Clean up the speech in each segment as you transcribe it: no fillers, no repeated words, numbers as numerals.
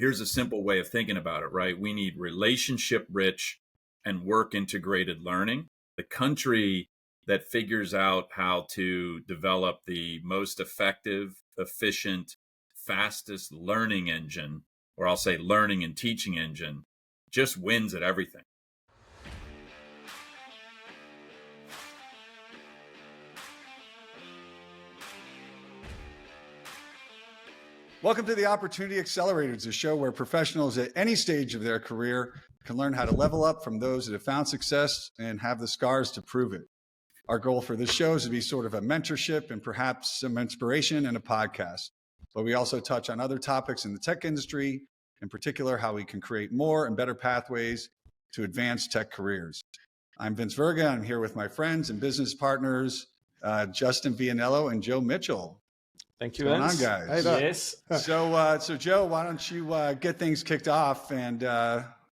here's a simple way of thinking about it, right? We need relationship rich and work integrated learning. The country that figures out how to develop the most effective, efficient, fastest learning engine, or I'll say learning and teaching engine, just wins at everything. Welcome to the Opportunity Accelerators, a show where professionals at any stage of their career can learn how to level up from those that have found success and have the scars to prove it. Our goal for this show is to be sort of a mentorship and perhaps some inspiration and a podcast. But we also touch on other topics in the tech industry, in particular, how we can create more and better pathways to advance tech careers. I'm Vince Verga. I'm here with my friends and business partners, Justin Vianello and Joe Mitchell. Thank you, What's going on, guys? Yes. So Joe, why don't you get things kicked off and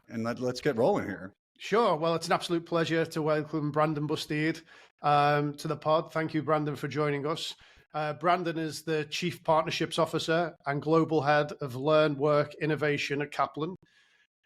let's get rolling here. Sure. Well, it's an absolute pleasure to welcome Brandon Busteed to the pod. Thank you, Brandon, for joining us. Brandon is the Chief Partnerships Officer and Global Head of Learn, Work, Innovation at Kaplan.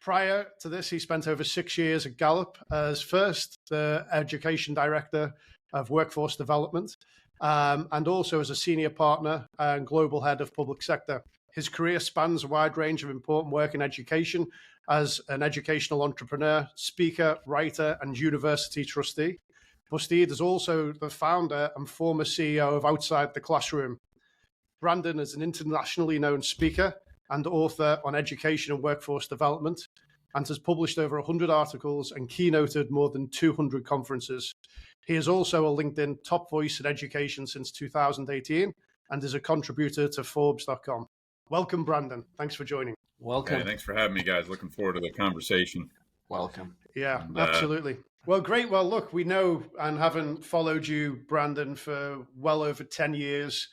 Prior to this, he spent over 6 years at Gallup as first the Education Director of Workforce Development, and also as a Senior Partner and Global Head of Public Sector. His career spans a wide range of important work in education as an educational entrepreneur, speaker, writer, and university trustee. Busteed is also the founder and former CEO of Outside the Classroom. Brandon is an internationally known speaker and author on education and workforce development, and has published over 100 articles and keynoted more than 200 conferences. He is also a LinkedIn top voice in education since 2018 and is a contributor to Forbes.com. Welcome, Brandon. Thanks for joining. Welcome. Hey, thanks for having me, guys. Looking forward to the conversation. Welcome. Yeah, absolutely. Well, great. Well, look, we know and haven't followed you, Brandon, for well over 10 years,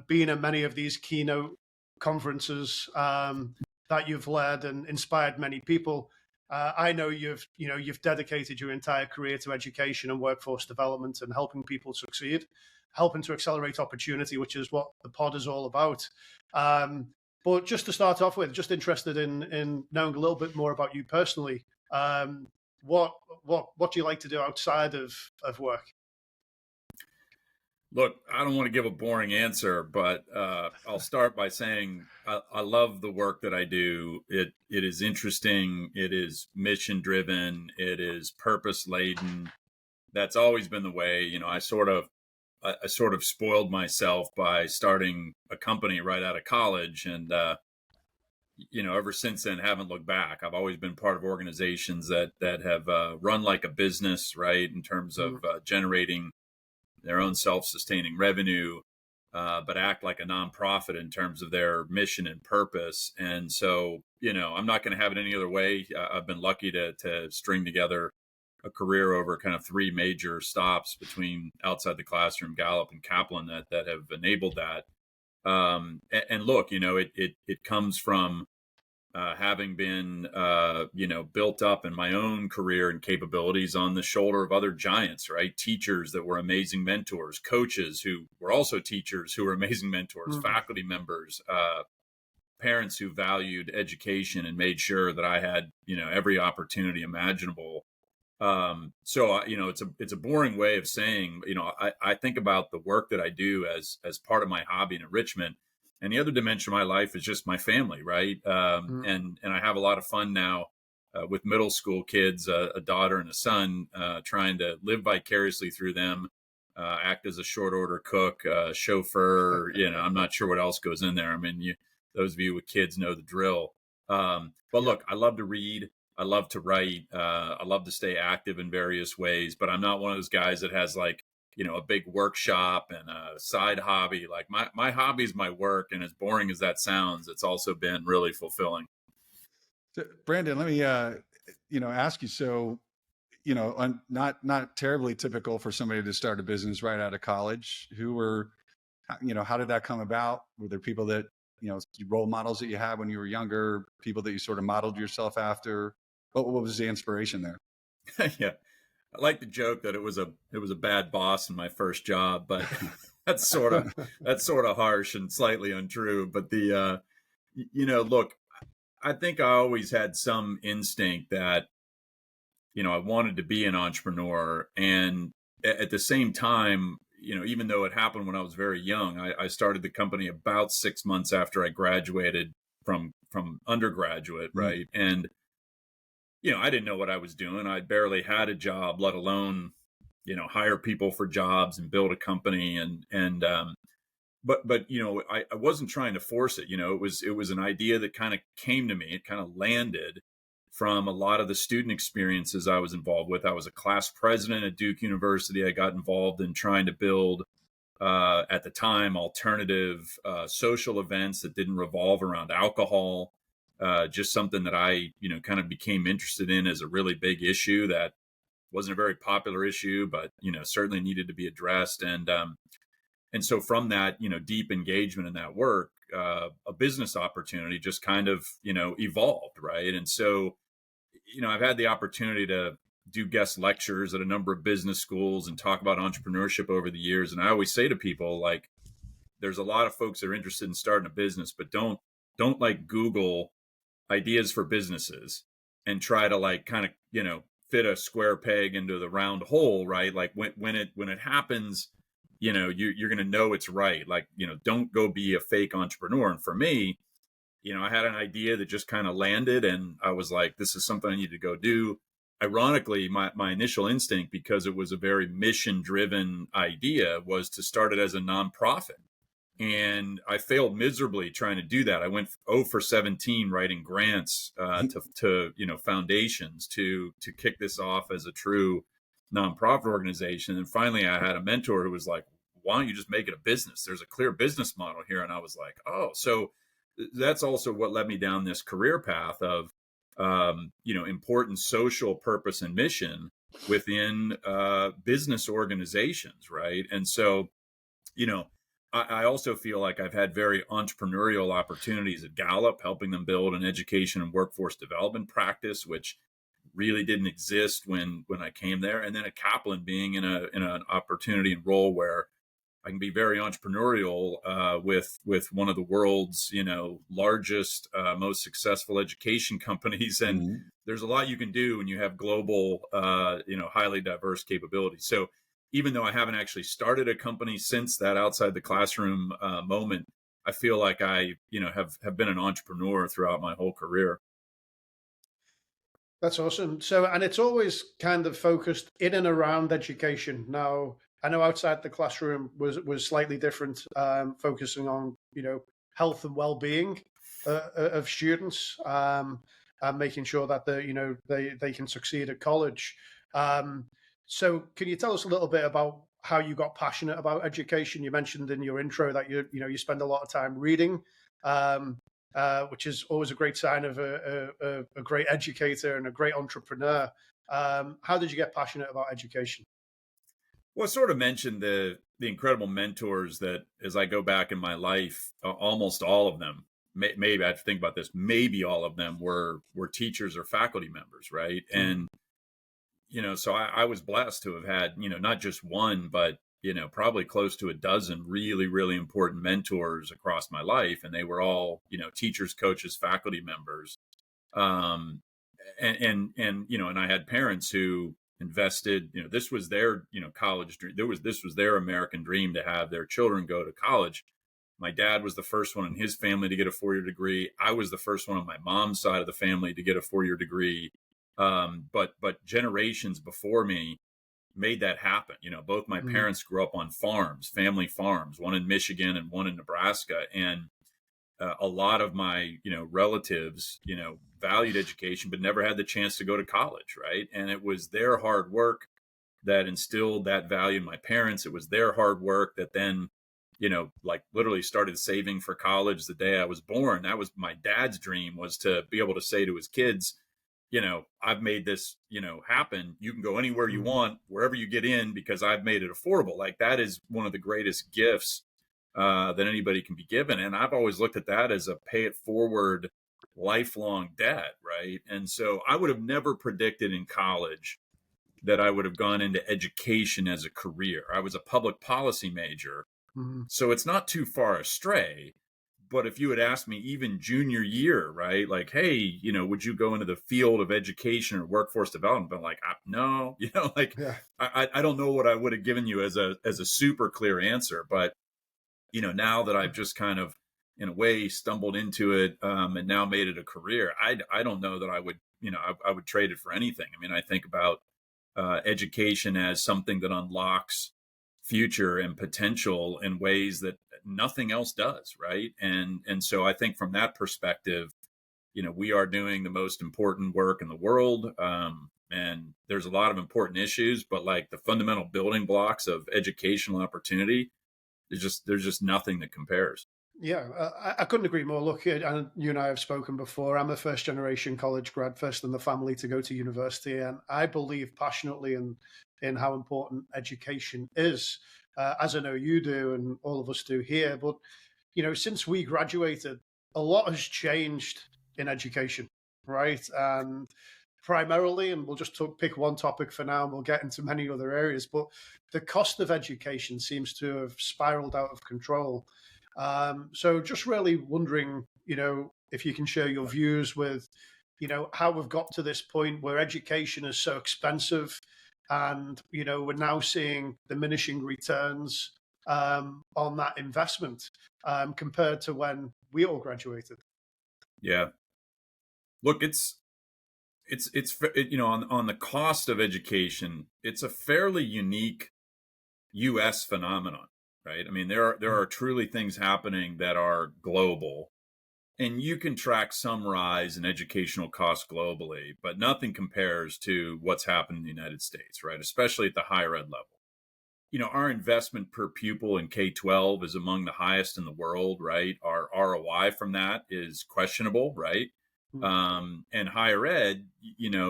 being at many of these keynote conferences that you've led and inspired many people. I know you've dedicated your entire career to education and workforce development and helping people succeed, helping to accelerate opportunity, which is what the pod is all about. But just to start off with, just interested in knowing a little bit more about you personally. What do you like to do outside of work? Look, I don't want to give a boring answer, but I'll start by saying I love the work that I do. It is interesting. It is mission driven. It is purpose laden. That's always been the way. You know, I sort of spoiled myself by starting a company right out of college, and ever since then, haven't looked back. I've always been part of organizations that have run like a business, right, in terms of generating their own self-sustaining revenue, but act like a nonprofit in terms of their mission and purpose. And so, I'm not going to have it any other way. I've been lucky to string together a career over kind of three major stops between Outside the Classroom, Gallup, and Kaplan that have enabled that. And look, it comes from having been, built up in my own career and capabilities on the shoulder of other giants, right? Teachers that were amazing mentors, coaches who were also teachers who were amazing mentors, faculty members, parents who valued education and made sure that I had, every opportunity imaginable. So it's a boring way of saying, I think about the work that I do as part of my hobby and enrichment. And the other dimension of my life is just my family, right? And I have a lot of fun now with middle school kids, a daughter and a son, trying to live vicariously through them, act as a short order cook, chauffeur. I'm not sure what else goes in there. I mean, those of you with kids know the drill. But look, I love to read. I love to write. I love to stay active in various ways, but I'm not one of those guys that has like, a big workshop and a side hobby. Like my hobby is my work. And as boring as that sounds, it's also been really fulfilling. So, Brandon, let me, ask you, so, not terribly typical for somebody to start a business right out of college. How did that come about? Were there people that, role models that you had when you were younger, people that you sort of modeled yourself after? What was the inspiration there? Yeah. I like to joke that it was a bad boss in my first job, but that's sort of harsh and slightly untrue. But look, I think I always had some instinct that, I wanted to be an entrepreneur. And at the same time, even though it happened when I was very young, I started the company about 6 months after I graduated from undergraduate, Mm. right? And I didn't know what I was doing. I barely had a job, let alone hire people for jobs and build a company. But I wasn't trying to force it. It was an idea that kind of came to me. It kind of landed from a lot of the student experiences I was involved with. I was a class president at Duke University. I got involved in trying to build, at the time, alternative social events that didn't revolve around alcohol. Just something that I kind of became interested in as a really big issue that wasn't a very popular issue, but certainly needed to be addressed. And so from that, deep engagement in that work, a business opportunity just kind of, evolved, right? And so, I've had the opportunity to do guest lectures at a number of business schools and talk about entrepreneurship over the years. And I always say to people, like, there's a lot of folks that are interested in starting a business, but don't like Google ideas for businesses and try to like kind of, fit a square peg into the round hole, right? Like when it happens, you're going to know it's right. Like, don't go be a fake entrepreneur. And for me, I had an idea that just kind of landed, and I was like, this is something I need to go do. Ironically, my initial instinct, because it was a very mission driven idea, was to start it as a nonprofit. And I failed miserably trying to do that. I went 0 for 17 writing grants to foundations to kick this off as a true nonprofit organization. And finally, I had a mentor who was like, "Why don't you just make it a business? There's a clear business model here." And I was like, "Oh." So that's also what led me down this career path of important social purpose and mission within business organizations, right? And so, you know, I also feel like I've had very entrepreneurial opportunities at Gallup, helping them build an education and workforce development practice, which really didn't exist when I came there. And then at Kaplan, being in an opportunity and role where I can be very entrepreneurial with one of the world's largest, most successful education companies, and Mhm. there's a lot you can do when you have global, highly diverse capabilities. So even though I haven't actually started a company since that outside the classroom moment, I feel like I have been an entrepreneur throughout my whole career. That's awesome. So, and it's always kind of focused in and around education. Now, I know outside the classroom was slightly different, focusing on health and well-being of students, and making sure that they can succeed at college. So, can you tell us a little bit about how you got passionate about education? You mentioned in your intro that you spend a lot of time reading. Um, which is always a great sign of a great educator and a great entrepreneur. How did you get passionate about education? Well, I sort of mentioned the incredible mentors that, as I go back in my life, almost all of them, maybe I have to think about this. Maybe all of them were teachers or faculty members, right? Mm. And so I was blessed to have had not just one, but probably close to a dozen really, really important mentors across my life, and they were all teachers, coaches, faculty members. Um, and I had parents who invested. This was their college dream. This was their American dream to have their children go to college. My dad was the first one in his family to get a 4-year degree. I was the first one on my mom's side of the family to get a 4-year degree. But generations before me made that happen. Both my Mm. parents grew up on farms, family farms, one in Michigan and one in Nebraska, and a lot of my relatives valued education but never had the chance to go to college, right? And it was their hard work that instilled that value in my parents. It was their hard work that then like literally started saving for college the day I was born. That was my dad's dream, was to be able to say to his kids, I've made this happen. You can go anywhere you Mm. want, wherever you get in, because I've made it affordable. Like, that is one of the greatest gifts that anybody can be given. And I've always looked at that as a pay it forward, lifelong debt, right? And so I would have never predicted in college that I would have gone into education as a career. I was a public policy major, Mm. so it's not too far astray. But if you had asked me even junior year, right, like, hey, would you go into the field of education or workforce development? But like, no, like, Yeah. I don't know what I would have given you as a super clear answer. But now that I've just kind of, in a way, stumbled into it, and now made it a career, I don't know that I would, I would trade it for anything. I mean, I think about education as something that unlocks future and potential in ways that nothing else does, right? And so I think from that perspective, we are doing the most important work in the world, and there's a lot of important issues, but like the fundamental building blocks of educational opportunity, there's just nothing that compares. Yeah, I couldn't agree more. Look, and you and I have spoken before. I'm a first generation college grad, first in the family to go to university, and I believe passionately in how important education is, as I know you do, and all of us do here. But since we graduated, a lot has changed in education, right? And primarily, and we'll just pick one topic for now, and we'll get into many other areas. But the cost of education seems to have spiraled out of control. So just really wondering, if you can share your views with, how we've got to this point where education is so expensive and, we're now seeing diminishing returns on that investment compared to when we all graduated. Yeah. Look, on the cost of education, it's a fairly unique U.S. phenomenon, right? I mean, there are truly things happening that are global, and you can track some rise in educational costs globally, but nothing compares to what's happened in the United States, right? Especially at the higher ed level. Our investment per pupil in K-12 is among the highest in the world, right? Our ROI from that is questionable, right? And higher ed,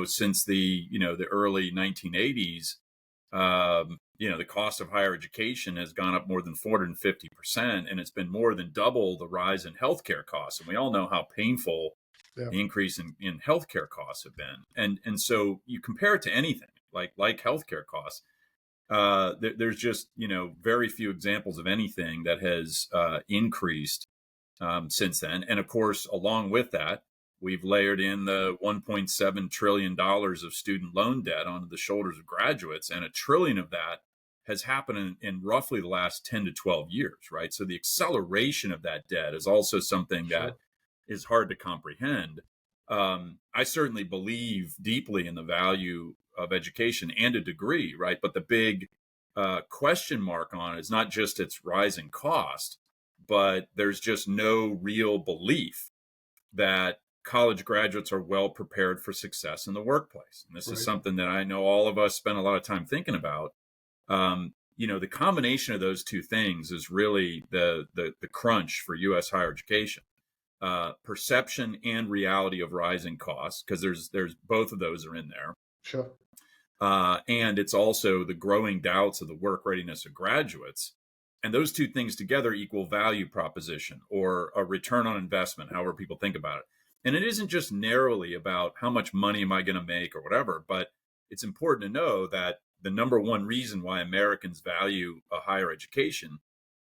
since the early 1980s, the cost of higher education has gone up more than 450%, and it's been more than double the rise in healthcare costs. And we all know how painful the increase in healthcare costs have been. And so you compare it to anything like healthcare costs. There's just very few examples of anything that has increased since then. And of course, along with that, we've layered in the $1.7 trillion of student loan debt onto the shoulders of graduates, and $1 trillion of that has happened in roughly the last 10 to 12 years, right? So the acceleration of that debt is also something that is hard to comprehend. I certainly believe deeply in the value of education and a degree, right? But the big question mark on it is not just its rising cost, but there's just no real belief that college graduates are well prepared for success in the workplace. And this is something that I know all of us spend a lot of time thinking about. The combination of those two things is really the crunch for U.S. higher education. Perception and reality of rising costs, because there's both of those are in there. Sure. And it's also the growing doubts of the work readiness of graduates. And those two things together equal value proposition or a return on investment, however people think about it. And it isn't just narrowly about how much money am I going to make or whatever, but it's important to know that the number one reason why Americans value a higher education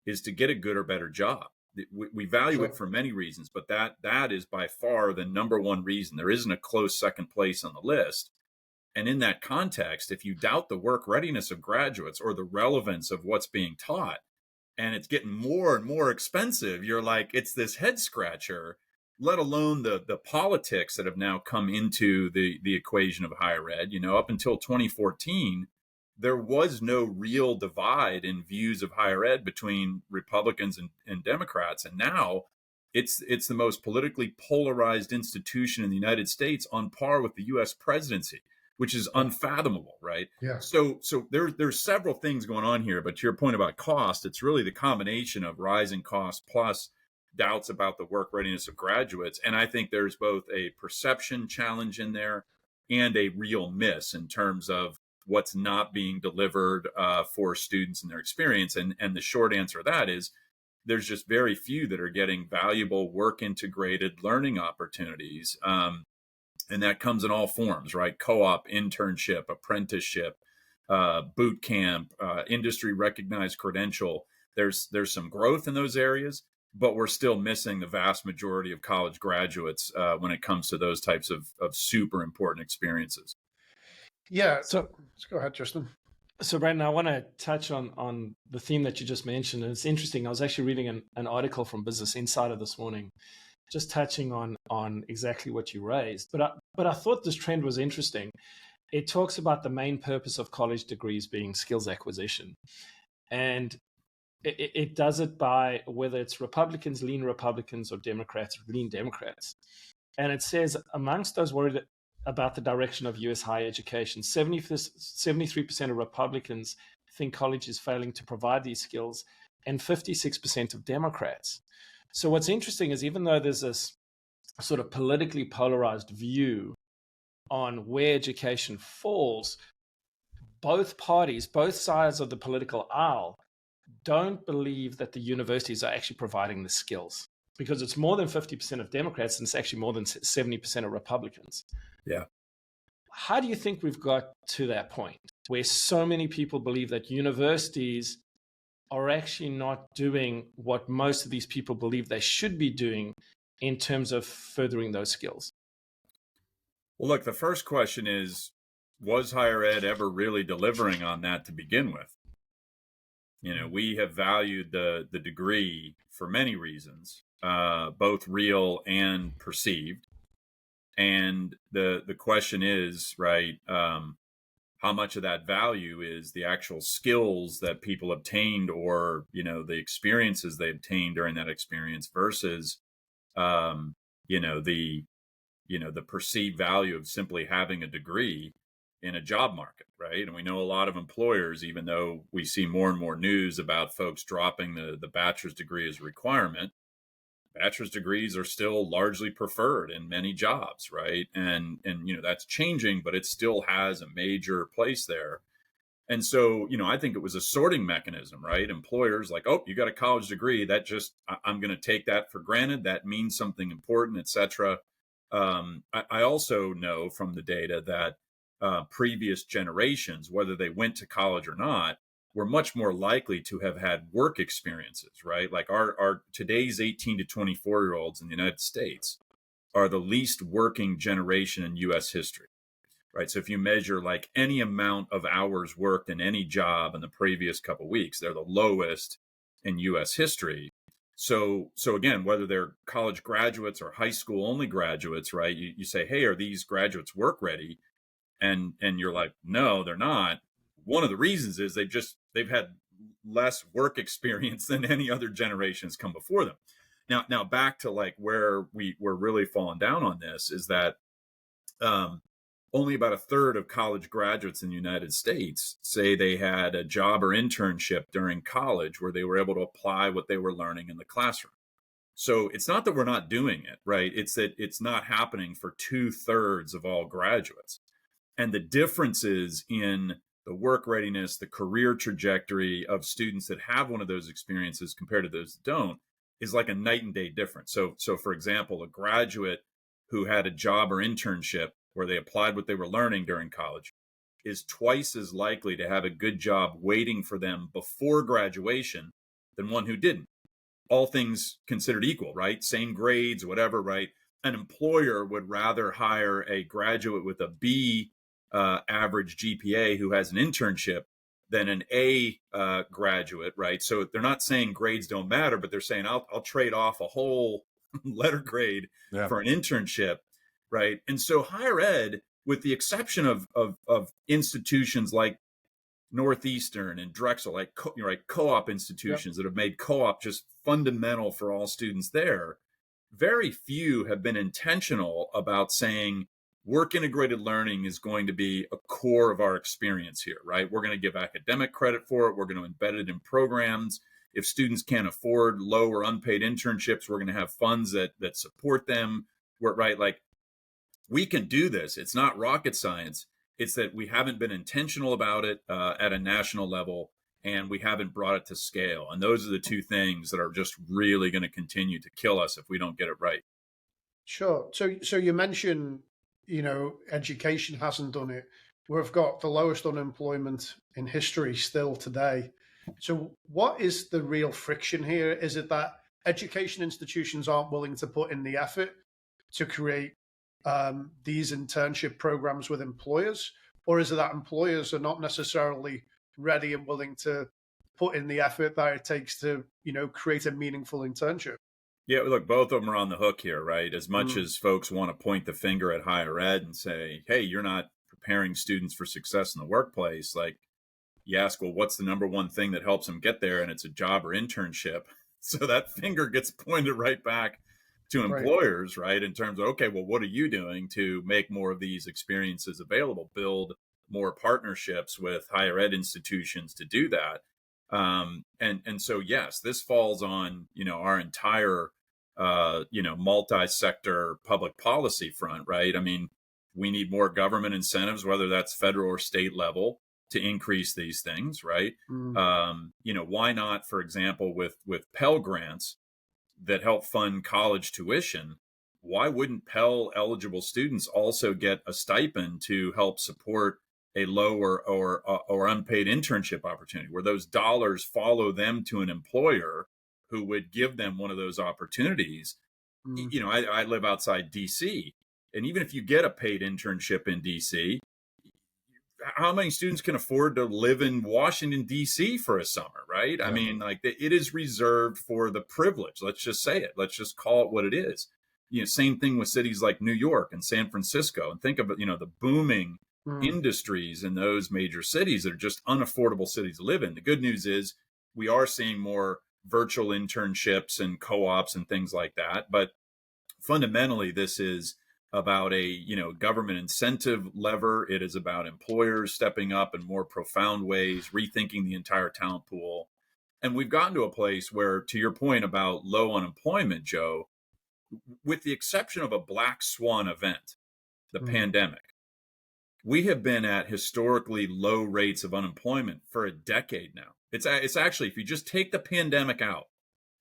is to get a good or better job. We value it for many reasons, but that is by far the number one reason. There isn't a close second place on the list. And in that context, if you doubt the work readiness of graduates or the relevance of what's being taught, and it's getting more and more expensive, you're like, it's this head scratcher, let alone the politics that have now come into the equation of higher ed. Up until 2014, there was no real divide in views of higher ed between Republicans and Democrats. And now it's the most politically polarized institution in the United States, on par with the US presidency, which is unfathomable, right? Yeah. So there's several things going on here, but to your point about cost, it's really the combination of rising costs plus doubts about the work readiness of graduates. And I think there's both a perception challenge in there and a real miss in terms of what's not being delivered for students and their experience. And the short answer to that is there's just very few that are getting valuable work integrated learning opportunities. And that comes in all forms, right? Co-op, internship, apprenticeship, boot camp, industry recognized credential. There's some growth in those areas, but we're still missing the vast majority of college graduates when it comes to those types of super important experiences. Yeah. So, Let's go ahead, Justin. So, Brandon, I want to touch on the theme that you just mentioned. And it's interesting. I was actually reading an article from Business Insider this morning, just touching on exactly what you raised. But I thought this trend was interesting. It talks about the main purpose of college degrees being skills acquisition. And it does it by whether it's Republicans, lean Republicans, or Democrats, lean Democrats. And it says amongst those worried about the direction of U.S. higher education, 73% of Republicans think college is failing to provide these skills, and 56% of Democrats. So what's interesting is even though there's this sort of politically polarized view on where education falls, both parties, both sides of the political aisle, don't believe that the universities are actually providing the skills, because it's more than 50% of Democrats and it's actually more than 70% of Republicans. Yeah. How do you think we've got to that point where so many people believe that universities are actually not doing what most of these people believe they should be doing in terms of furthering those skills? Well, look, the first question is, was higher ed ever really delivering on that to begin with? You know, we have valued the degree for many reasons, both real and perceived. And the question is, right, how much of that value is the actual skills that people obtained, or, you know, the experiences they obtained during that experience versus, the perceived value of simply having a degree in a job market, right? And we know a lot of employers, even though we see more and more news about folks dropping the bachelor's degree as a requirement, bachelor's degrees are still largely preferred in many jobs, right? And that's changing, but it still has a major place there. And so, I think it was a sorting mechanism, right? Employers like, oh, you got a college degree, that just, I'm going to take that for granted. That means something important, et cetera. I also know from the data that previous generations, whether they went to college or not, were much more likely to have had work experiences, right? Like our today's 18 to 24-year-olds in the United States are the least working generation in U.S. history, right? So if you measure like any amount of hours worked in any job in the previous couple of weeks, they're the lowest in U.S. history. So again, whether they're college graduates or high school only graduates, right? You say, hey, are these graduates work ready? And you're like, no, they're not. One of the reasons is they've had less work experience than any other generations come before them. Now back to like where we're really falling down on this is that only about a third of college graduates in the United States say they had a job or internship during college where they were able to apply what they were learning in the classroom. So it's not that we're not doing it, right? It's that it's not happening for 2/3 of all graduates. And the differences in the work readiness, the career trajectory of students that have one of those experiences compared to those that don't is like a night and day difference. So for example, a graduate who had a job or internship where they applied what they were learning during college is twice as likely to have a good job waiting for them before graduation than one who didn't. All things considered equal, right? Same grades, whatever, right? An employer would rather hire a graduate with a B average GPA who has an internship than an A graduate, right? So they're not saying grades don't matter, but they're saying I'll trade off a whole letter grade for an internship, right? And so higher ed, with the exception of institutions like Northeastern and Drexel, like co-op institutions that have made co-op just fundamental for all students there, very few have been intentional about saying work integrated learning is going to be a core of our experience here, right? We're going to give academic credit for it. We're going to embed it in programs. If students can't afford low or unpaid internships, we're going to have funds that support them. Right? Like, we can do this. It's not rocket science. It's that we haven't been intentional about it at a national level, and we haven't brought it to scale. And those are the two things that are just really going to continue to kill us if we don't get it right. Sure. So you mentioned, education hasn't done it. We've got the lowest unemployment in history still today. So what is the real friction here? Is it that education institutions aren't willing to put in the effort to create these internship programs with employers? Or is it that employers are not necessarily ready and willing to put in the effort that it takes to, create a meaningful internship? Yeah, look, both of them are on the hook here, right? As much as folks want to point the finger at higher ed and say, hey, you're not preparing students for success in the workplace, like you ask, well, what's the number one thing that helps them get there? And it's a job or internship. So that finger gets pointed right back to employers, right? In terms of, okay, well, what are you doing to make more of these experiences available, build more partnerships with higher ed institutions to do that? And so, yes, this falls on, our entire, multi-sector public policy front, right? I mean, we need more government incentives, whether that's federal or state level, to increase these things, right? Why not, for example, with Pell grants that help fund college tuition, why wouldn't Pell eligible students also get a stipend to help support a low or unpaid internship opportunity, where those dollars follow them to an employer who would give them one of those opportunities? I live outside DC, and even if you get a paid internship in DC, how many students can afford to live in Washington, D.C. for a summer, right? I mean, like, it is reserved for the privileged. Let's just say it. Let's just call it what it is. Same thing with cities like New York and San Francisco. And think of it, the booming industries in those major cities that are just unaffordable cities to live in. The good news is we are seeing more virtual internships and co-ops and things like that. But fundamentally, this is about a government incentive lever. It is about employers stepping up in more profound ways, rethinking the entire talent pool. And we've gotten to a place where, to your point about low unemployment, Joe, with the exception of a black swan event, the pandemic, we have been at historically low rates of unemployment for a decade now. It's actually, if you just take the pandemic out,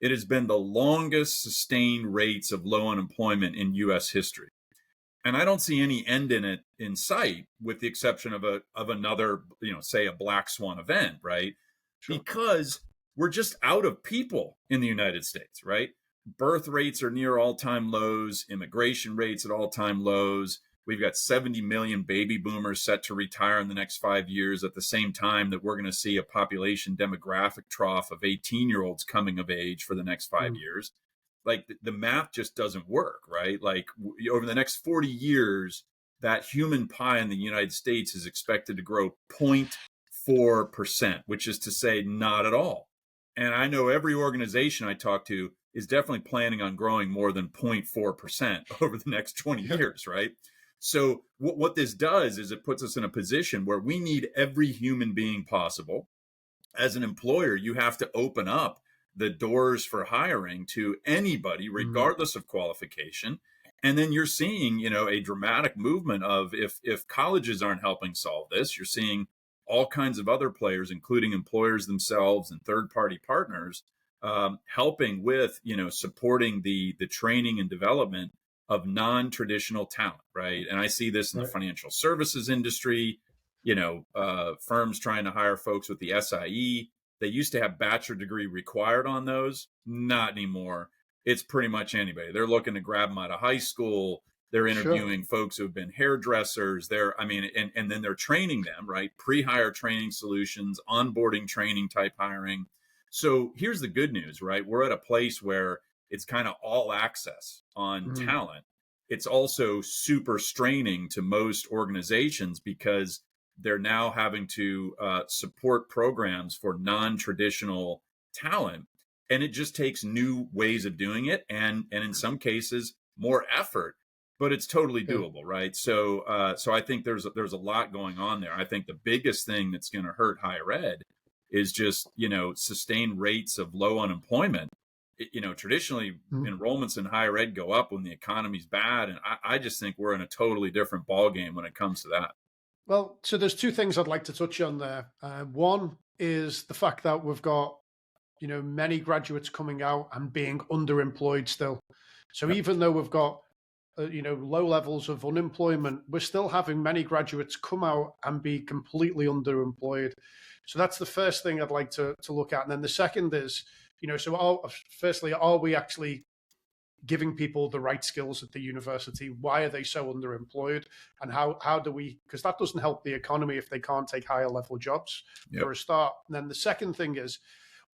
it has been the longest sustained rates of low unemployment in U.S. history. And I don't see any end in sight, with the exception of another, say a black swan event, right? Sure. Because we're just out of people in the United States, right? Birth rates are near all-time lows, immigration rates at all-time lows. We've got 70 million baby boomers set to retire in the next 5 years, at the same time that we're going to see a population demographic trough of 18-year-olds coming of age for the next 5 years. Like, the math just doesn't work, right? Like, over the next 40 years, that human pie in the United States is expected to grow 0.4%, which is to say not at all. And I know every organization I talk to is definitely planning on growing more than 0.4% over the next 20 years, right? So what this does is it puts us in a position where we need every human being possible. As an employer, you have to open up the doors for hiring to anybody, regardless of qualification. And then you're seeing, a dramatic movement of, if colleges aren't helping solve this, you're seeing all kinds of other players, including employers themselves and third-party partners, helping with, supporting the training and development of non-traditional talent, right? And I see this in the financial services industry, firms trying to hire folks with the SIE. They used to have bachelor degree required on those. Not anymore. It's pretty much anybody. They're looking to grab them out of high school. They're interviewing folks who have been hairdressers. And then they're training them, right? Pre-hire training solutions, onboarding training type hiring. So here's the good news, right? We're at a place where it's kind of all access on talent. It's also super straining to most organizations, because they're now having to support programs for non-traditional talent. And it just takes new ways of doing it. And in some cases, more effort, but it's totally doable, right? So I think there's a lot going on there. I think the biggest thing that's going to hurt higher ed is just, sustained rates of low unemployment. Traditionally, enrollments in higher ed go up when the economy's bad. And I just think we're in a totally different ballgame when it comes to that. Well, so there's two things I'd like to touch on there. One is the fact that we've got, many graduates coming out and being underemployed still. So even though we've got, low levels of unemployment, we're still having many graduates come out and be completely underemployed. So that's the first thing I'd like to look at. And then the second is, Firstly, are we actually giving people the right skills at the university? Why are they so underemployed? And how do we, because that doesn't help the economy if they can't take higher level jobs for a start. And then the second thing is,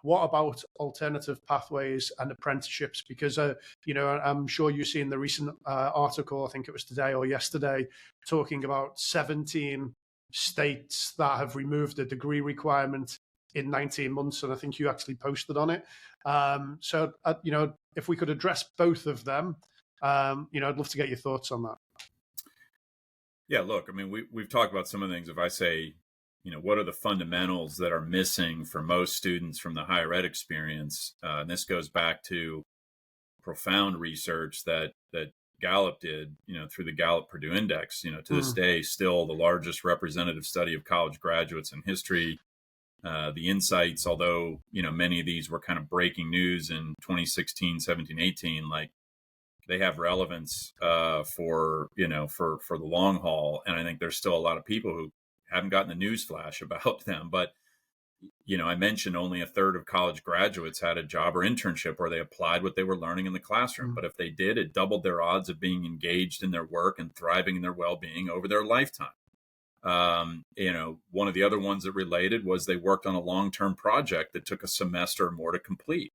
what about alternative pathways and apprenticeships? Because, I'm sure you've seen the recent article, I think it was today or yesterday, talking about 17 states that have removed the degree requirement in 19 months. And I think you actually posted on it. If we could address both of them, I'd love to get your thoughts on that. Yeah, look, I mean, we've talked about some of the things. If I say, what are the fundamentals that are missing for most students from the higher ed experience? And this goes back to profound research that Gallup did, through the Gallup Purdue Index, to this day, still the largest representative study of college graduates in history. The insights, although, many of these were kind of breaking news in 2016, 17, 18, like they have relevance for the long haul. And I think there's still a lot of people who haven't gotten the news flash about them. But, I mentioned only a third of college graduates had a job or internship where they applied what they were learning in the classroom. But if they did, it doubled their odds of being engaged in their work and thriving in their well-being over their lifetime. One of the other ones that related was they worked on a long-term project that took a semester or more to complete.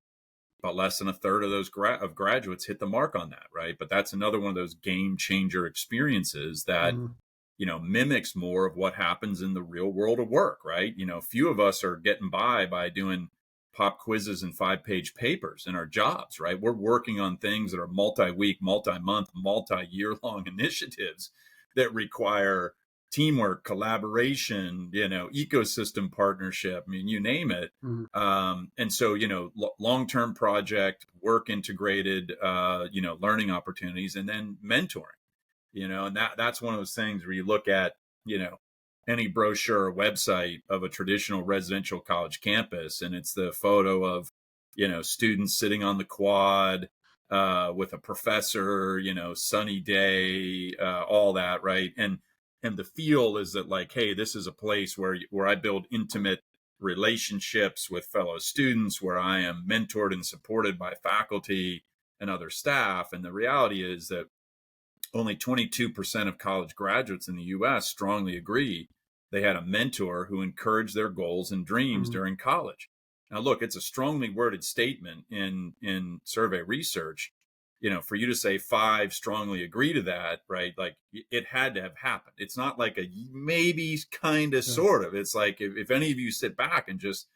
But less than a third of those graduates hit the mark on that, right? But that's another one of those game changer experiences that, mimics more of what happens in the real world of work, right? Few of us are getting by doing pop quizzes and 5-page papers in our jobs, right? We're working on things that are multi-week, multi-month, multi-year long initiatives that require teamwork, collaboration, ecosystem partnership. I mean, you name it. And so, long-term project, work integrated, learning opportunities, and then mentoring, and that's one of those things where you look at, any brochure or website of a traditional residential college campus, and it's the photo of, students sitting on the quad with a professor, sunny day, all that, right? And the feel is that, like, hey, this is a place where I build intimate relationships with fellow students, where I am mentored and supported by faculty and other staff. And the reality is that only 22% of college graduates in the U.S. strongly agree they had a mentor who encouraged their goals and dreams during college. Now, look, it's a strongly worded statement in survey research. For you to say 5 strongly agree to that, right? Like, it had to have happened. It's not like a maybe, kind of, sort of. It's like, if any of you sit back and just,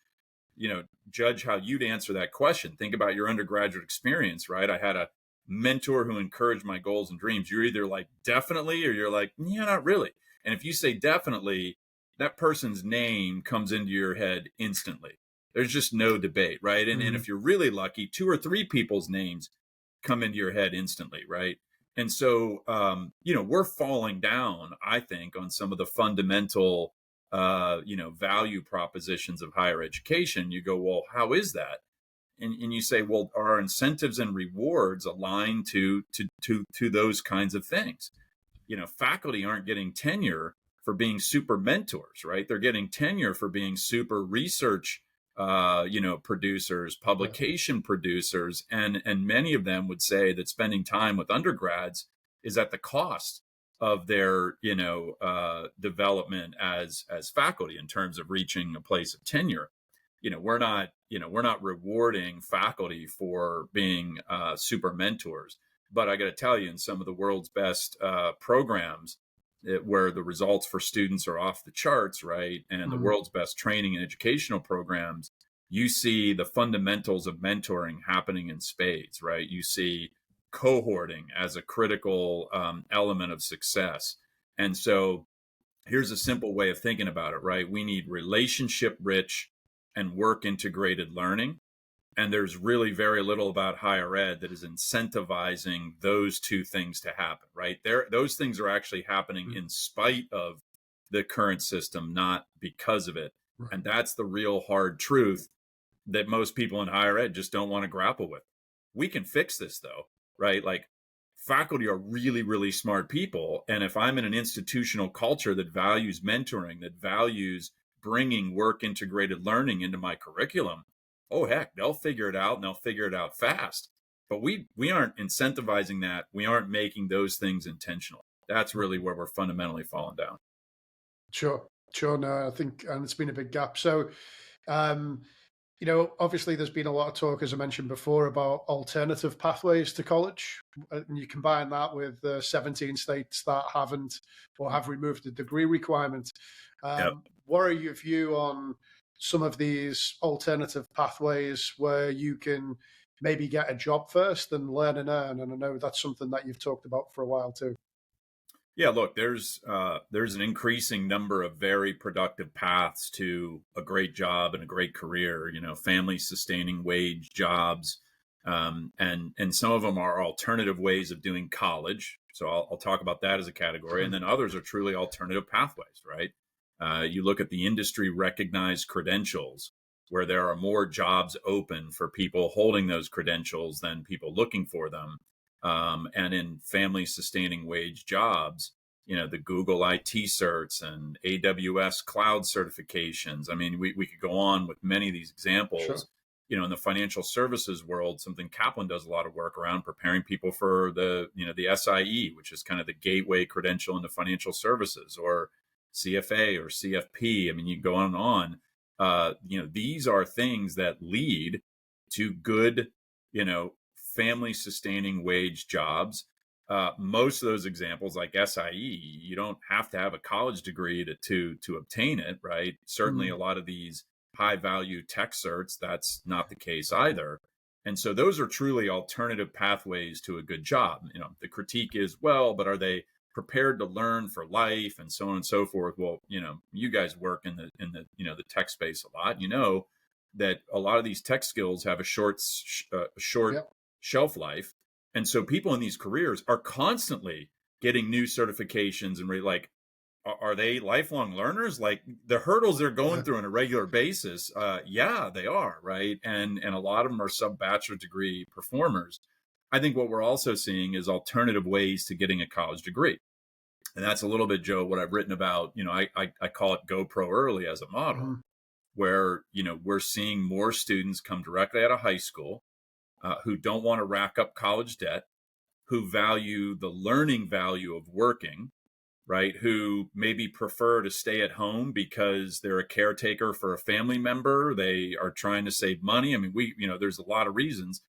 judge how you'd answer that question, think about your undergraduate experience, right? I had a mentor who encouraged my goals and dreams. You're either like, definitely, or you're like, yeah, not really. And if you say definitely, that person's name comes into your head instantly. There's just no debate, right? And if you're really lucky, 2 or 3 people's names come into your head instantly, right? And so, we're falling down, I think, on some of the fundamental, value propositions of higher education. You go, well, how is that? And you say, well, are our incentives and rewards aligned to those kinds of things? Faculty aren't getting tenure for being super mentors, right? They're getting tenure for being super research producers, publication producers, and many of them would say that spending time with undergrads is at the cost of their development as faculty in terms of reaching a place of tenure. We're not rewarding faculty for being super mentors, but I got to tell you, in some of the world's best programs, where the results for students are off the charts, right? And the world's best training and educational programs, you see the fundamentals of mentoring happening in spades, right? You see cohorting as a critical element of success. And so here's a simple way of thinking about it, right? We need relationship rich and work integrated learning. And there's really very little about higher ed that is incentivizing those two things to happen, right? Those things are actually happening in spite of the current system, not because of it. Right. And that's the real hard truth that most people in higher ed just don't want to grapple with. We can fix this, though, right? Like, faculty are really, really smart people. And if I'm in an institutional culture that values mentoring, that values bringing work integrated learning into my curriculum, oh heck, they'll figure it out and they'll figure it out fast. But we aren't incentivizing that. We aren't making those things intentional. That's really where we're fundamentally falling down. Sure, sure. No, I think, and it's been a big gap. So, um, obviously there's been a lot of talk, as I mentioned before, about alternative pathways to college. And you combine that with the 17 states that haven't or have removed the degree requirement. Yep. What are your view on some of these alternative pathways where you can maybe get a job first and learn and earn? And I know that's something that you've talked about for a while too. Yeah, look, there's an increasing number of very productive paths to a great job and a great career. Family sustaining wage jobs, and some of them are alternative ways of doing college. So I'll talk about that as a category, and then others are truly alternative pathways. Right? You look at the industry recognized credentials, where there are more jobs open for people holding those credentials than people looking for them. And in family sustaining wage jobs, the Google IT certs and AWS cloud certifications. I mean, we could go on with many of these examples. Sure. In the financial services world, something Kaplan does a lot of work around preparing people for the SIE, which is kind of the gateway credential into financial services, or CFA or CFP. I mean, you go on and on. These are things that lead to good, family sustaining wage jobs. Most of those examples, like SIE, you don't have to have a college degree to obtain it, right? Certainly a lot of these high value tech certs, that's not the case either. And so those are truly alternative pathways to a good job. The critique is, well, but are they prepared to learn for life and so on and so forth? Well, you guys work in the tech space a lot. That a lot of these tech skills have a short Yep. shelf life. And so people in these careers are constantly getting new certifications and really, like, are they lifelong learners? Like, the hurdles they're going through on a regular basis. Yeah, they are. Right. And a lot of them are sub-bachelor degree performers. I think what we're also seeing is alternative ways to getting a college degree. And that's a little bit, Joe, what I've written about. I call it GoPro early as a model, where, we're seeing more students come directly out of high school who don't want to rack up college debt, who value the learning value of working, right? Who maybe prefer to stay at home because they're a caretaker for a family member. They are trying to save money. I mean, there's a lot of reasons.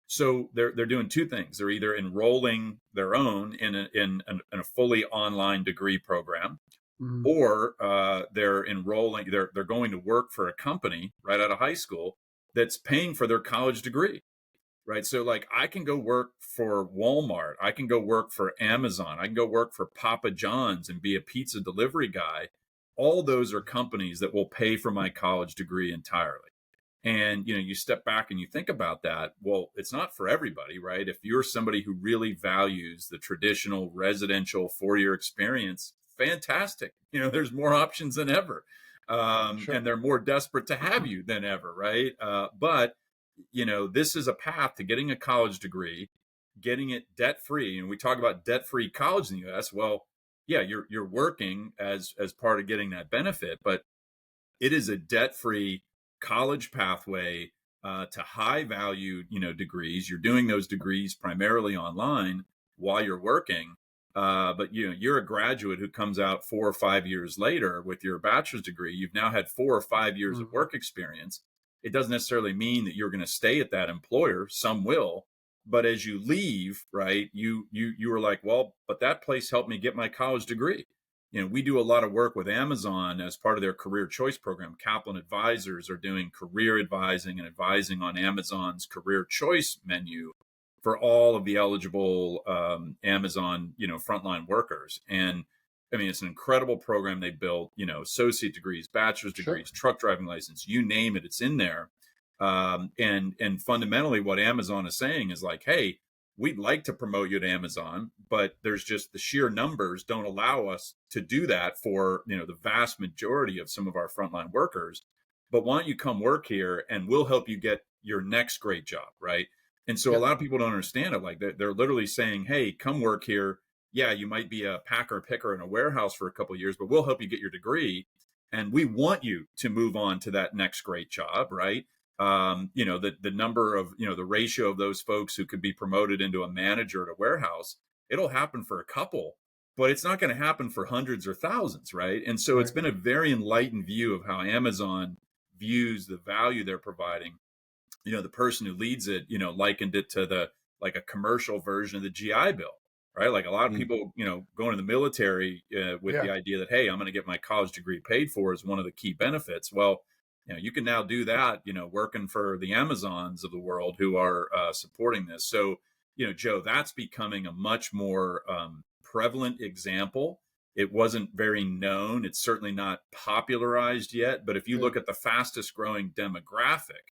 So they're doing two things. They're either enrolling their own in a fully online degree program, or they're enrolling. They're going to work for a company right out of high school that's paying for their college degree. Right. So, like, I can go work for Walmart. I can go work for Amazon. I can go work for Papa John's and be a pizza delivery guy. All those are companies that will pay for my college degree entirely. And, you step back and you think about that. Well, it's not for everybody, right? If you're somebody who really values the traditional residential 4-year experience, fantastic. There's more options than ever. Sure. And they're more desperate to have you than ever. Right. But this is a path to getting a college degree, getting it debt free. And we talk about debt free college in the US. Well, yeah, you're working as part of getting that benefit, but it is a debt free college pathway to high value, degrees. You're doing those degrees primarily online while you're working. But you're a graduate who comes out 4 or 5 years later with your bachelor's degree. You've now had 4 or 5 years of work experience. It doesn't necessarily mean that you're going to stay at that employer. Some will, but as you leave, right, you were like, well, but that place helped me get my college degree. We do a lot of work with Amazon as part of their career choice program. Kaplan advisors are doing career advising and advising on Amazon's career choice menu for all of the eligible Amazon, frontline workers. And I mean, it's an incredible program they built, associate degrees, bachelor's degrees, truck driving license, you name it, it's in there. And fundamentally what Amazon is saying is like, hey, we'd like to promote you to Amazon, but there's just the sheer numbers don't allow us to do that for, the vast majority of some of our frontline workers. But why don't you come work here and we'll help you get your next great job, right? And so a lot of people don't understand it. Like they're literally saying, hey, come work here. Yeah, you might be a packer picker in a warehouse for a couple of years, but we'll help you get your degree. And we want you to move on to that next great job, right? the number of, the ratio of those folks who could be promoted into a manager at a warehouse, it'll happen for a couple, but it's not going to happen for hundreds or thousands, right? And so it's Right. been a very enlightened view of how Amazon views the value they're providing. The person who leads it, likened it to like a commercial version of the GI Bill, right? Like a lot of Mm. people, going to the military with the Yeah. idea that, hey, I'm going to get my college degree paid for is one of the key benefits. Well, you can now do that, working for the Amazons of the world who are supporting this. So, Joe, that's becoming a much more prevalent example. It wasn't very known. It's certainly not popularized yet. But if you Yeah. look at the fastest growing demographic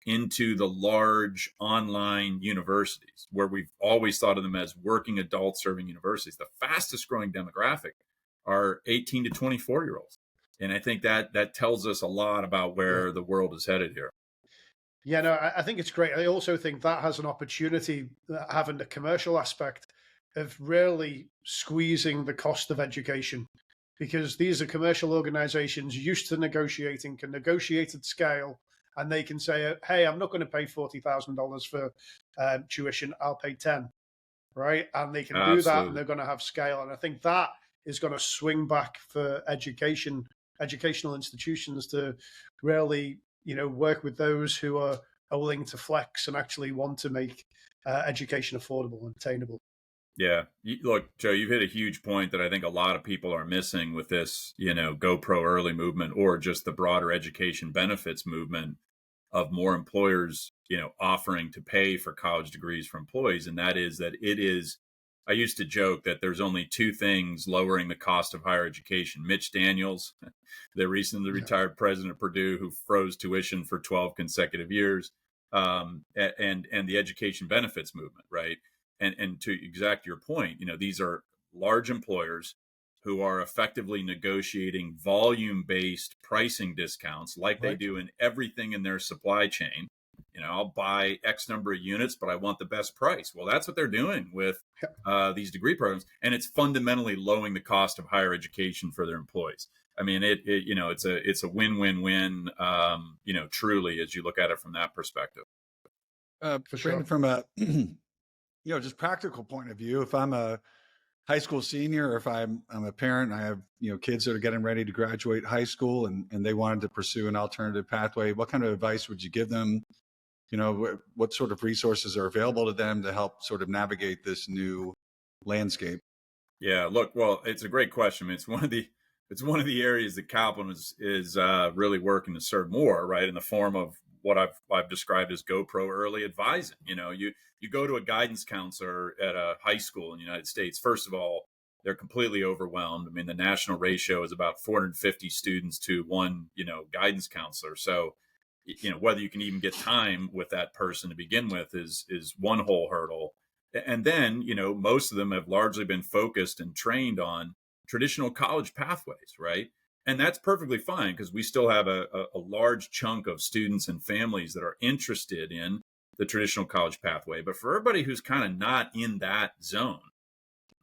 into the large online universities, where we've always thought of them as working adults serving universities, the fastest growing demographic are 18 to 24-year-olds. And I think that tells us a lot about Yeah. where the world is headed here. Yeah, no, I think it's great. I also think that has an opportunity, having the commercial aspect of really squeezing the cost of education, because these are commercial organizations used to negotiating, can negotiate at scale, and they can say, hey, I'm not going to pay $40,000 for tuition, I'll pay 10, right? And they can do that, and Absolutely. they're going to have scale. And I think that is going to swing back for educational institutions to really, work with those who are willing to flex and actually want to make education affordable and attainable. Yeah. Look, Joe, you've hit a huge point that I think a lot of people are missing with this, GoPro early movement, or just the broader education benefits movement of more employers, offering to pay for college degrees for employees. And that is that I used to joke that there's only two things lowering the cost of higher education: Mitch Daniels, the recently Yeah. retired president of Purdue, who froze tuition for 12 consecutive years, and the education benefits movement, right? And to exact your point, these are large employers who are effectively negotiating volume-based pricing discounts like they Right. do in everything in their supply chain. I'll buy X number of units, but I want the best price. Well, that's what they're doing with Yeah. these degree programs, and it's fundamentally lowering the cost of higher education for their employees. I mean, it's a win-win-win. Truly, as you look at it from that perspective. For Brandon, sure. from a just practical point of view, if I'm a high school senior, or if I'm a parent, I have kids that are getting ready to graduate high school, and they wanted to pursue an alternative pathway, what kind of advice would you give them? What sort of resources are available to them to help sort of navigate this new landscape? Yeah, look, well, it's a great question. I mean, it's one of the areas that Kaplan is really working to serve more, right, in the form of what I've described as GoPro early advising. You go to a guidance counselor at a high school in the United States. First of all, they're completely overwhelmed. I mean, the national ratio is about 450 students to one, guidance counselor. So, whether you can even get time with that person to begin with is one whole hurdle. And then, most of them have largely been focused and trained on traditional college pathways, right? And that's perfectly fine, because we still have a large chunk of students and families that are interested in the traditional college pathway. But for everybody who's kind of not in that zone,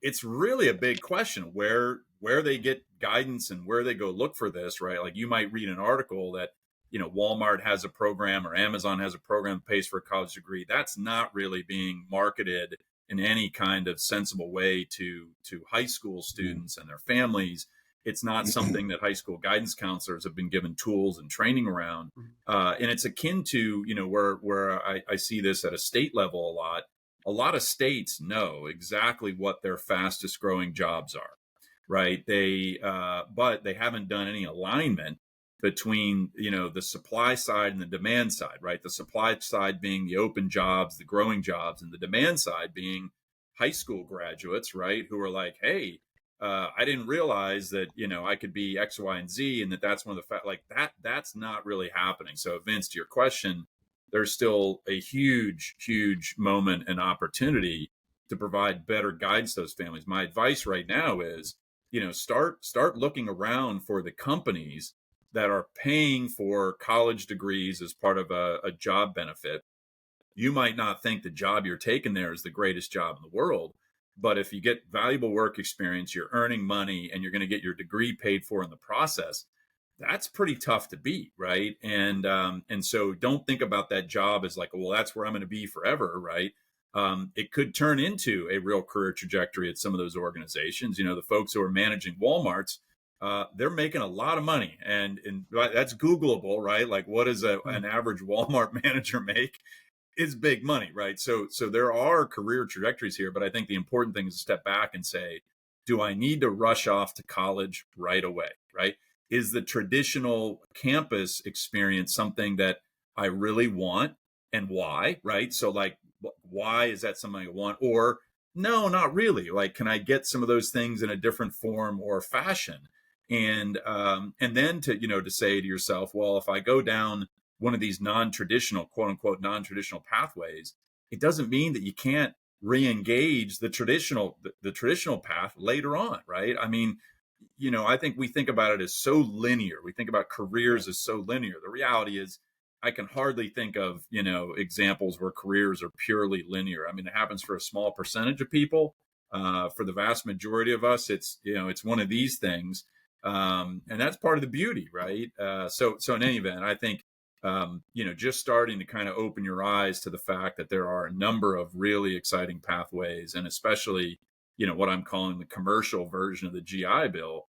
it's really a big question where they get guidance and where they go look for this, right? Like, you might read an article that Walmart has a program or Amazon has a program that pays for a college degree. That's not really being marketed in any kind of sensible way to high school students and their families. It's not something that high school guidance counselors have been given tools and training around. And it's akin to where I see this at a state level a lot. A lot of states know exactly what their fastest growing jobs are, right? But they haven't done any alignment between the supply side and the demand side, right? The supply side being the open jobs, the growing jobs, and the demand side being high school graduates, right? Who are like, hey, I didn't realize that I could be X, Y, and Z, and that's one of the like that's not really happening. So, Vince, to your question, there's still a huge moment and opportunity to provide better guidance to those families. My advice right now is, start looking around for the companies that are paying for college degrees as part of a job benefit. You might not think the job you're taking there is the greatest job in the world, but if you get valuable work experience, you're earning money, and you're going to get your degree paid for in the process, that's pretty tough to beat, right? And so don't think about that job as like, well, that's where I'm going to be forever, right? It could turn into a real career trajectory at some of those organizations. The folks who are managing Walmarts, they're making a lot of money, and that's Googleable, right? Like, what does an average Walmart manager make? It's big money, right? So there are career trajectories here, but I think the important thing is to step back and say, do I need to rush off to college right away, right? Is the traditional campus experience something that I really want, and why, right? So like, why is that something I want? Or no, not really. Like, can I get some of those things in a different form or fashion? And then to say to yourself, well, if I go down one of these non-traditional, quote unquote, non-traditional pathways, it doesn't mean that you can't re-engage the traditional path later on, right? I mean, I think we think about it as so linear. We think about careers as so linear. The reality is, I can hardly think of, examples where careers are purely linear. I mean, it happens for a small percentage of people. For the vast majority of us, it's one of these things. And that's part of the beauty, right? So in any event, I think, just starting to kind of open your eyes to the fact that there are a number of really exciting pathways, and especially, what I'm calling the commercial version of the GI Bill.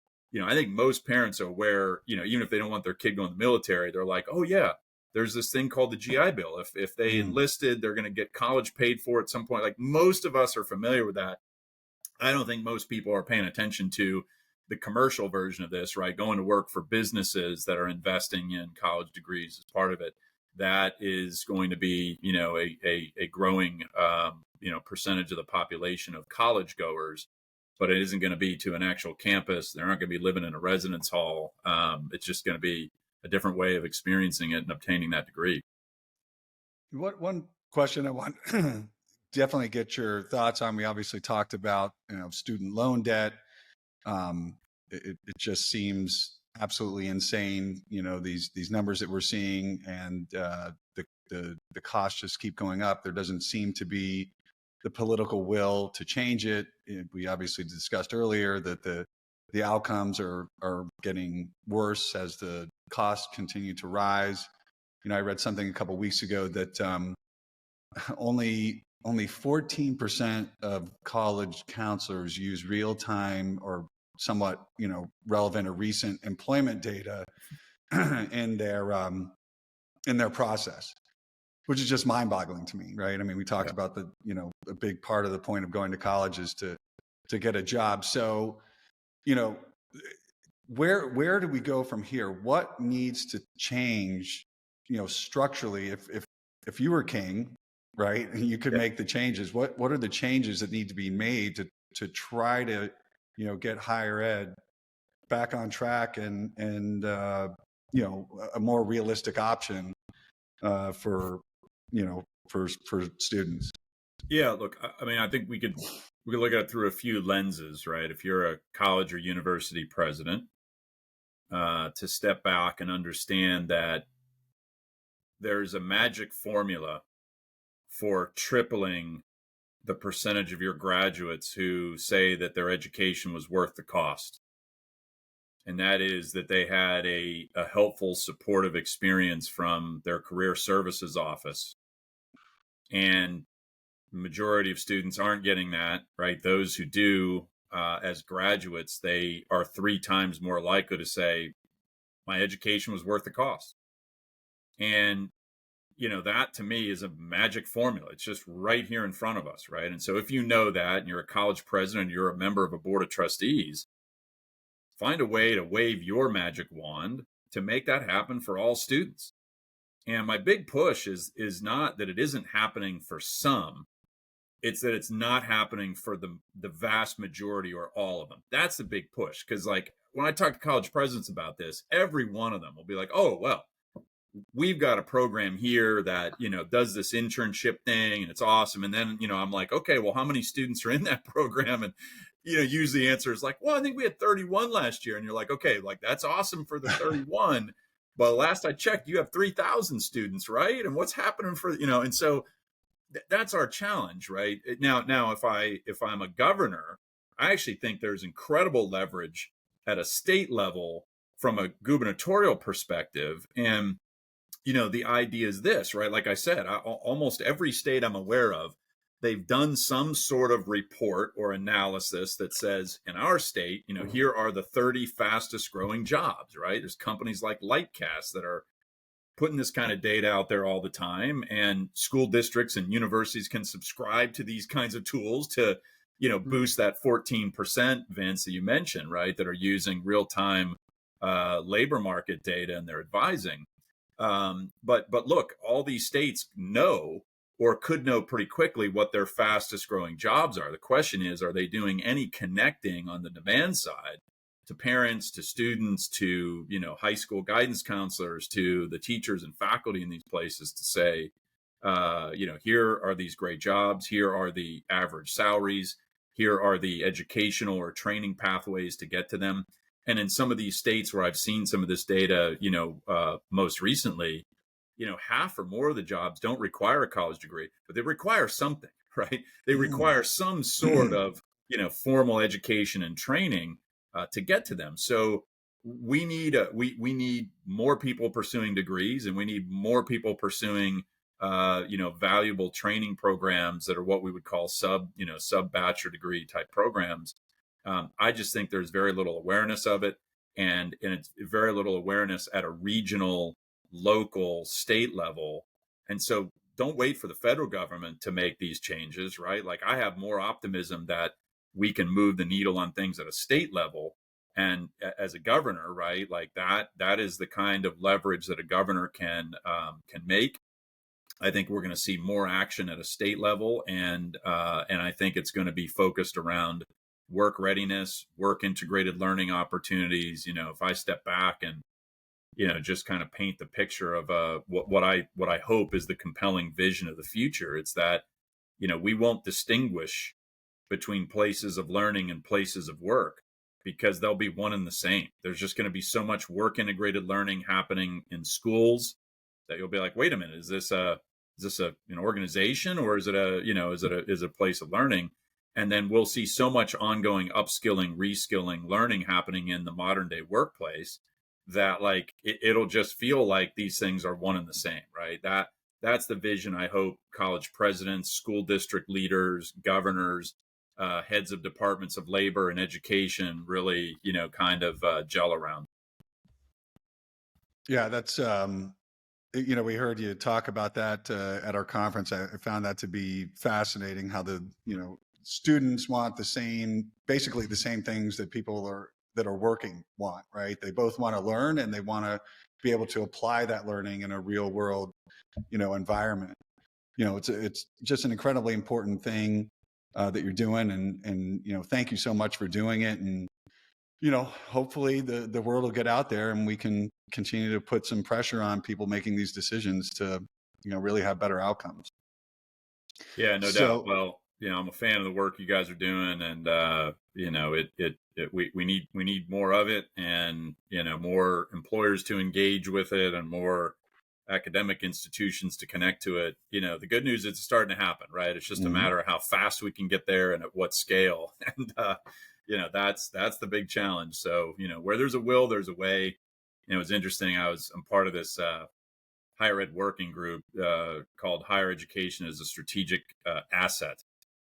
I think most parents are aware, even if they don't want their kid going to the military, they're like, oh yeah, there's this thing called the GI Bill. If they enlisted, they're going to get college paid for at some point. Like, most of us are familiar with that. I don't think most people are paying attention to the commercial version of this, right? Going to work for businesses that are investing in college degrees as part of it. That is going to be, a growing, percentage of the population of college goers, but it isn't going to be to an actual campus. They're not going to be living in a residence hall. It's just going to be a different way of experiencing it and obtaining that degree. One question I want definitely get your thoughts on. We obviously talked about, student loan debt. It just seems absolutely insane, these numbers that we're seeing, and the costs just keep going up. There doesn't seem to be the political will to change it. We obviously discussed earlier that the outcomes are getting worse as the costs continue to rise. I read something a couple of weeks ago that only 14% of college counselors use real-time or somewhat, relevant or recent employment data in their process, which is just mind-boggling to me, right? I mean, we talked about a big part of the point of going to college is to get a job. So, where do we go from here? What needs to change, structurally? If you were king, right, and you could make the changes, what are the changes that need to be made to try to, get higher ed back on track and a more realistic option for students? Yeah, look, I mean, I think we could look at it through a few lenses, right? If you're a college or university president, to step back and understand that there's a magic formula for tripling the percentage of your graduates who say that their education was worth the cost. And that is that they had a helpful, supportive experience from their career services office. And the majority of students aren't getting that, right? Those who do, as graduates, they are 3 times more likely to say, my education was worth the cost. And that to me is a magic formula. It's just right here in front of us, right? And so if you know that, and you're a college president, you're a member of a board of trustees, find a way to wave your magic wand to make that happen for all students. And my big push is not that it isn't happening for some, it's that it's not happening for the vast majority or all of them. That's the big push. Because like when I talk to college presidents about this, every one of them will be like, oh, well, we've got a program here that, does this internship thing and it's awesome. And then, I'm like, okay, well, how many students are in that program? And, usually the answer is like, well, I think we had 31 last year. And you're like, okay, like that's awesome for the 31. But last I checked, you have 3,000 students, right? And what's happening for, and so that's our challenge, right? Now, if I'm a governor, I actually think there's incredible leverage at a state level from a gubernatorial perspective. And, the idea is this, right? Like I said, almost every state I'm aware of, they've done some sort of report or analysis that says in our state, here are the 30 fastest growing jobs, right? There's companies like Lightcast that are putting this kind of data out there all the time, and school districts and universities can subscribe to these kinds of tools to boost that 14%, Vince, that you mentioned, right, that are using real-time labor market data in their advising. But look, all these states know or could know pretty quickly what their fastest growing jobs are. The question is, are they doing any connecting on the demand side to parents, to students, to high school guidance counselors, to the teachers and faculty in these places to say, here are these great jobs, here are the average salaries, here are the educational or training pathways to get to them. And in some of these states where I've seen some of this data, most recently, half or more of the jobs don't require a college degree, but they require something, right? They require some sort of, formal education and training to get to them. So we need we need more people pursuing degrees, and we need more people pursuing valuable training programs that are what we would call sub bachelor degree type programs. I just think there's very little awareness of it, and it's very little awareness at a regional, local, state level. And so don't wait for the federal government to make these changes, right? Like, I have more optimism that we can move the needle on things at a state level. And as a governor, right, like that is the kind of leverage that a governor can make. I think we're going to see more action at a state level, and I think it's going to be focused around work readiness, work integrated learning opportunities. If I step back and just kind of paint the picture of what I hope is the compelling vision of the future, it's that we won't distinguish between places of learning and places of work, because they'll be one and the same. There's just going to be so much work integrated learning happening in schools that you'll be like, wait a minute, is this an organization, or is it a place of learning? And then we'll see so much ongoing upskilling, reskilling, learning happening in the modern day workplace that like it'll just feel like these things are one and the same, right? That's the vision I hope college presidents, school district leaders, governors, heads of departments of labor and education really, kind of gel around. Yeah, that's we heard you talk about that at our conference. I found that to be fascinating, how the students want basically the same things that people that are working want, right? They both want to learn, and they want to be able to apply that learning in a real world, environment. It's just an incredibly important thing that you're doing, and thank you so much for doing it. And hopefully the word will get out there, and we can continue to put some pressure on people making these decisions to really have better outcomes. Yeah, no doubt. Well, I'm a fan of the work you guys are doing, and we need more of it, and more employers to engage with it, and more academic institutions to connect to it. The good news is it's starting to happen, right? It's just a matter of how fast we can get there and at what scale. And that's the big challenge. So where there's a will, there's a way. It's interesting. I'm part of this higher ed working group called Higher Education as a Strategic Asset.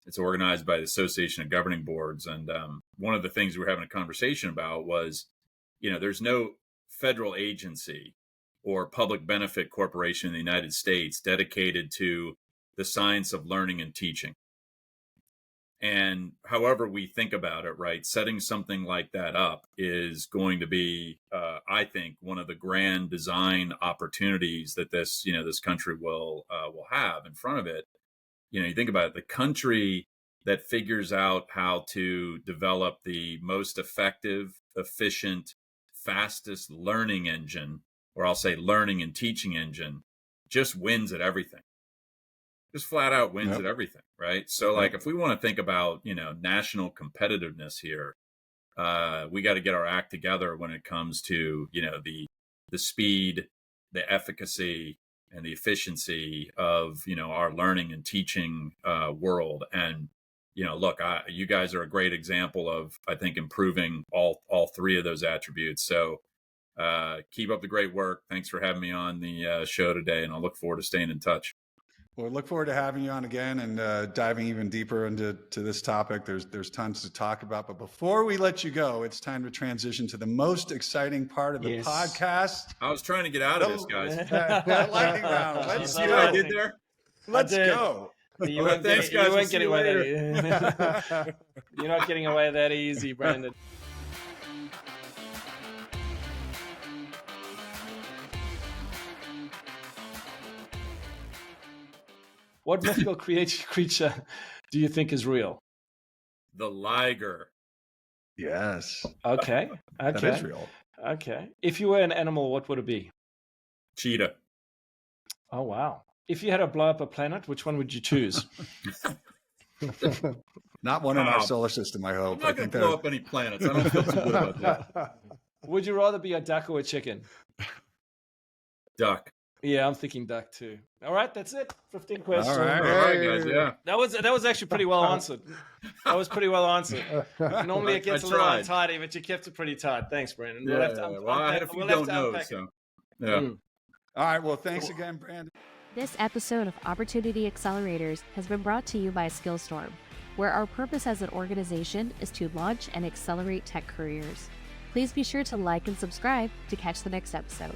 It's organized by the Association of Governing Boards. And one of the things we were having a conversation about was, there's no federal agency or public benefit corporation in the United States dedicated to the science of learning and teaching. And however we think about it, right, setting something like that up is going to be, I think, one of the grand design opportunities that this country will have in front of it. You think about it, the country that figures out how to develop the most effective, efficient, fastest learning engine, or I'll say learning and teaching engine, just wins at everything. Just flat out wins at everything, right? So like, if we want to think about, national competitiveness here, we got to get our act together when it comes to, the speed, the efficacy, and the efficiency of, our learning and teaching world. And, look, you guys are a great example of, I think, improving all three of those attributes. So, Keep up the great work. Thanks for having me on the show today, and I'll look forward to staying in touch. Well, look forward to having you on again and diving even deeper into this topic. There's tons to talk about. But before we let you go, it's time to transition to the most exciting part of the podcast. I was trying to get out of this, guys. Lightning round. Let's see what I did there? Let's go. You weren't Thanks, guys. You We'll weren't see getting you away later. that. You're not getting away that easy, Brandon. What mythical creature do you think is real? The liger. Yes. Okay. That is real. Okay. If you were an animal, what would it be? Cheetah. Oh, wow. If you had to blow up a planet, which one would you choose? Not one in our solar system, I hope. I'm not going to blow up any planets. I don't feel too good about that. Would you rather be a duck or a chicken? Duck. Yeah, I'm thinking duck too. All right, that's it. 15 questions. All right. All right, guys. Yeah. That was actually pretty well answered. That was pretty well answered. Normally it gets I a little tried. untidy, but you kept it pretty tight. Thanks, Brandon. Yeah. I had a few don't know. So. Yeah. All right. Well, thanks again, Brandon. This episode of Opportunity Accelerators has been brought to you by Skillstorm, where our purpose as an organization is to launch and accelerate tech careers. Please be sure to like and subscribe to catch the next episode.